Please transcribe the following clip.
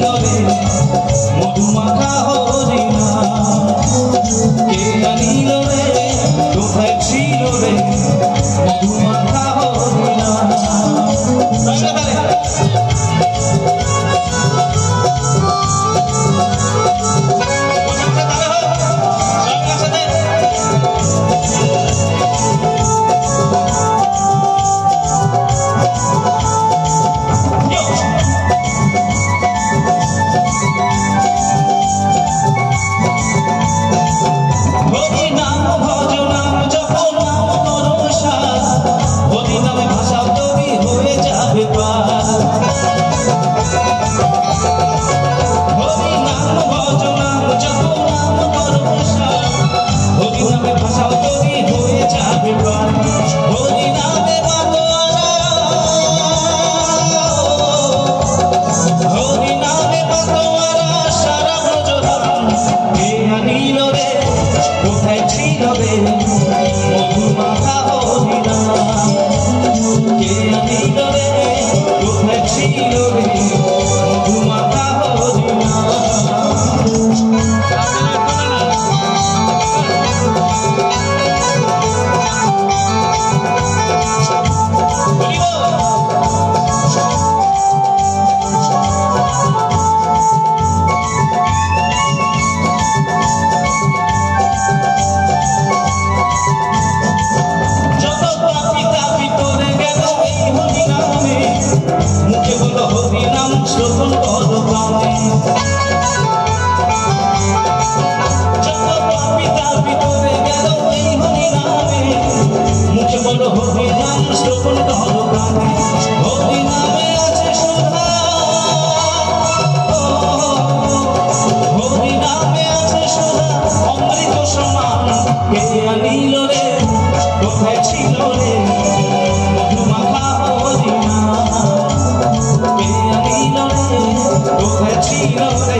ছিল রে মধুমাখা হরিণা কে আনিল রে কোথায় ছিল রে মধুমাখা হরিণা মধুমাখা হরিণা কে আনিল রে কোথায় ছিল রে মধুমাখা হরিণা মুখে বলো হরিনাম শ্রবণ করো প্রাণে যত পাপী তার ভিতরে গেল এই হরিনামে মুখে বলো হরিনাম শ্রবণ করো প্রাণে হরিনামে আছে সুধা হরিনামে আছে সুধা অমৃত সমান কে আনিল রে কোথায় ছিল রে মধুমাখা হরিণা কে আনিল রে কোথায় ছিল রে